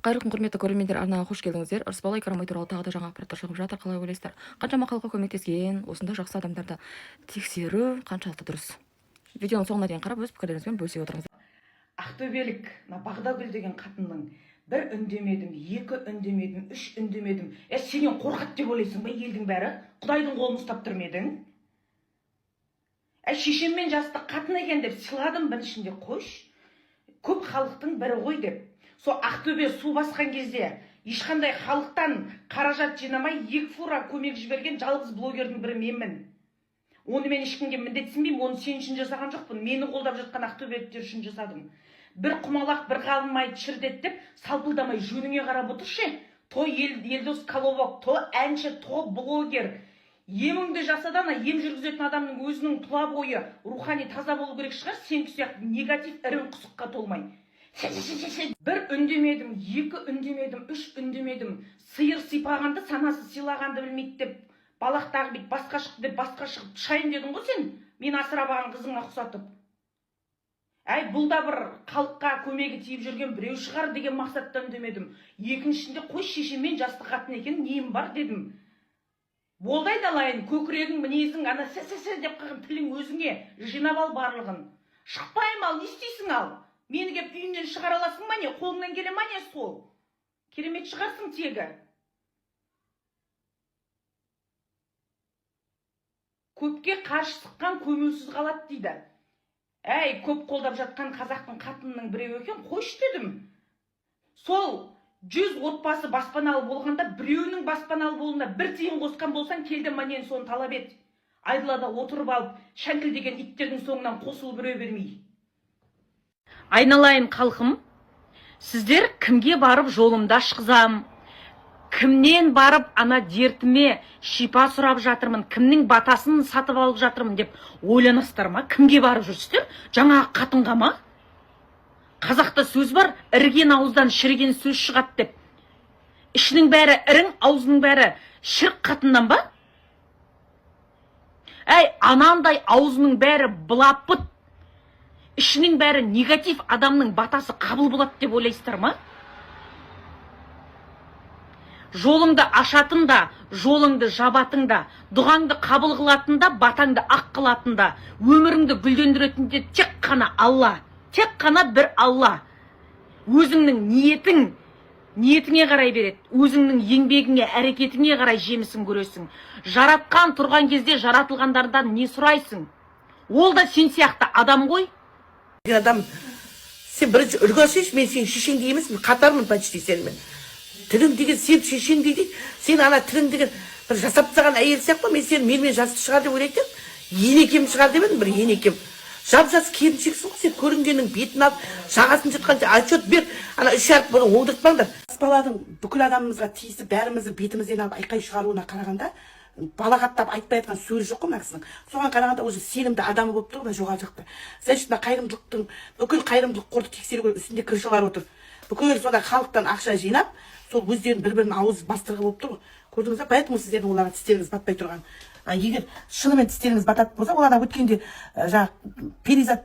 Қайырлы күн, құрметті көрермендер, арнаға қош келдіңіздер. Ырысбала Икрамай туралы тағы да жаңа ақпараттар шығып жатыр. Қалай ойлайсыздар? Қаншама халыққа көмектескен, осындай жақсы адамдарды тексеру қаншалықты дұрыс? Видеоның соңына дейін қарап өз пікірлеріңізбен бөлісе отырыңыздар. Ақтөбелік Бағдагүл деген қатынның бір үндемедім, екі үндемедім, үш үндемедім. Сенен қорқат деп ойлайсың ба елдің бәрі? Құдайдың қолын ұстап тұр ма едің? Шешеммен жасты қатын екен деп сыйладым біріншінде, қош. Көп халықтың бірі ғой деп. Сол Ақтөбе су басқан кезде ешқандай халықтан қаражат жинамай 2 фура көмек жіберген жалғыз блогердің бірі менмін. Оны мен ешкімге міндетсінбеймін, оны сен үшін жасаған жоқпын. Мені қолдап жатқан ақтөбеліктер үшін жасадым. Бір құмалақ, бір қалмай шірдет деп салпылдамай жөніңе қарап отыршы. То Елдос Колобок, то әнші, то блогер. Еміңді жасадан ем жүргізетін адамның өзінің тұла бойы рухани таза болу керек шығар, сен сияқты негатив ірің құсыққа толмай. Бір үндемедім, екі үндемедім, үш үндемедім. Сиыр сипағанды, санасы сыйлағанды білмейді деп, балақтағы бит басқа шықты деп, басқа шығып шайын дедің ғой сен, мен асырабаған қызыңа ұқсатып. Бұл да бір халыққа көмегі тиіп жүрген біреу шығар деген мақсатта үндемедім. Екіншінде қой шешеммен жасты қатын екен, нем бар дедім. Болдай далайын, көкірегің, мінезің, ана сәсәсә деп қалған тілің өзіңе жинап ал барлығын. Шықпайым ал, не істейсің ал? Мені кеп үйімнен шығара аласың ма не? Қолыңнан келе ма не сол? Керемет шығарсың тегі. Көпке қаршы сыққан көмусіз қалады дейді. Көп қолдап жатқан қазақтың қатынының біреу екен, қош дедім. Сол 100 отбасы баспаналы болғанда, біреуінің баспаналы болуына бір тиын қосқан болсаң, келді манен соны талап ет. Айдылада отырып алып, шәңкіл деген иттердің соңынан қосылып біреу бермей. Айналайын халқым, сіздер кімге барып жолымда шықсам, кімнен барып ана дертіме шипа сұрап жатырмын, кімнің батасын сатып алып жатырмын деп ойланасыздар ма? Кімге барып жүрсіздер? Жаңа қатынға ма? Қазақта сөз бар, іріген ауыздан шіріген сөз шығады деп. Ішінің бәрі ірің, аузының бәрі шірік қатыннан ба? Анандай аузының бәрі былапыт, ішінің бәрі негатив адамның батасы қабыл болады деп ойлайсыздар ма? Жолыңды ашатын да, жолыңды жабатын да, дұғаңды қабыл қылатын да, батаңды ақ қылатын да, өміріңді гүлдендіретін де тек қана Алла. Тек қана бір Алла. Өзіңнің ниетіңе қарай береді. Өзіңнің еңбегіңе, әрекетіңе қарай жемісін көресің. Жаратқан тұрған кезде жаратылғандардан не сұрайсың? Ол да сен сияқты адам ғой. Адам, сен бірінші үлгісеш, мен сен шешен дейміз, қатармын почти сенімен. Тілің деген сен шешен дейді, сен ана тілің деген бір жасап тастаған әйел сияқты, мен сен менімен жасты шығар деп ойлайтын. Енекем шығар деп едім, бір енекем. Жап-жас келіншексің ғой, сен көрінгеннің бетін алып, жағасын жыртқанша отчет бер, ана үш әріп бұны оңдыртпаңдар. Баланың бүкіл адамымызға тиісіп, бәрімізді бетімізден алып айқай шығаруына қарағанда, балағаттап айтпай жатқан сөзі жоқ қой мына кісінің. Соған қарағанда уже сенімді адамы болып тұр ғой жоғары жақта. Значит, қайырымдылықтың бүкіл қайырымдылық қорды тексеруге үстінде крышалар отыр. Бүкіл сонда халықтан ақша жинап, сол өздерін бір-бірін ауыз бастырғы болып тұр ғой. Көрдіңіз бе? Поэтому сіздердің оларға тістеріңіз батпай тұрған. Егер шынымен тістеріңіз бататын болса, ол адам өткенде перизат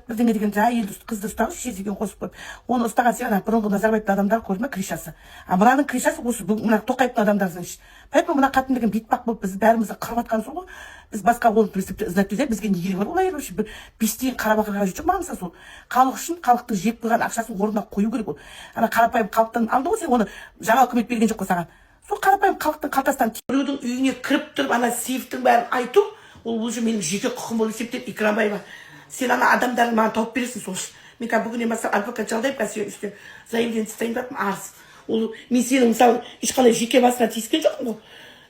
бірдеңе деген елді қызды ұстағыш шешеден қосып қойып, оны ұстаған сен бұрынғы Назарбаевтың адамдары көрді ме кришасы. Мынаның кришасы осы мына Тоқаевтың адамдарының іші. Поэтому мына қатын деген битпақ болып біз бәрімізді қырып атқан соң ғой, біз басқа қолын приступте знать етеді, бізге не керек бар олай вообще бір бестен қарабақырға жүріп маған сол халық үшін халықтың жеп қойған ақшасын орнына қою керек ол. Ана қарапайым халықтан алды ғой сен оны, жаңа үкімет берген жоқ қой саған. Сол қарапайым халықтың қалтасынан біреудің үйіне кіріп тұрып ана сейфтің бәрін айту, ол уже менің жеке құқым болып есептеледі. Икрамбаева, сен ана адамдарын маған тауып бересің сол үшін. Мен бүгіннен бастап адвокат жалдаймын, сен үстіне заявление тастайын жатырмын, арыз. Ол мен сенің мысалы ешқандай жеке басына тиіскен жоқпын ғой.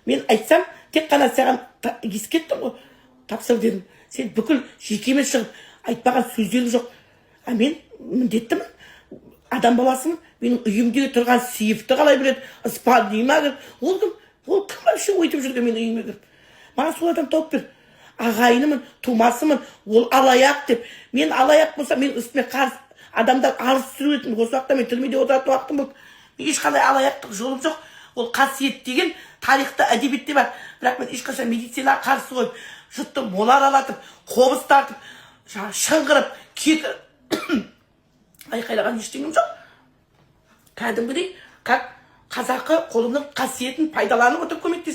Мен айтсам тек қана саған ескерттім ғой, тапсыр дедім. Сен бүкіл жекеме шығып айтпаған сөздерің жоқ. Мен міндеттімін. Адам баласымын, менің үйімдегі тұрған сейфті қалай біледі, спальныйыма кіріп, ол кім? Ол кім вообще өйтіп жүрген менің үйіме кіріп? Маған сол адам тауып бер. Ағайынымын, тумасымын, ол алаяқ деп. Мен алаяқ болса, мен үстіме қарсы адамдар арыз түсіретін. Осы уақытта мен түрмеде отыратын уақытым болды. Ешқандай алаяқтық жолым жоқ. Ол қасиет деген тарихта, әдебиетте бар. Бірақ мен ешқашан медицинаға қарсы қойып, жұртты молар алатып, қобыз тартып, шыңғырып, кетіп айқайлаған ештеңем жоқ. кәдімгідей как қазақы қолының қасиетін пайдаланып отырып көмектеседі.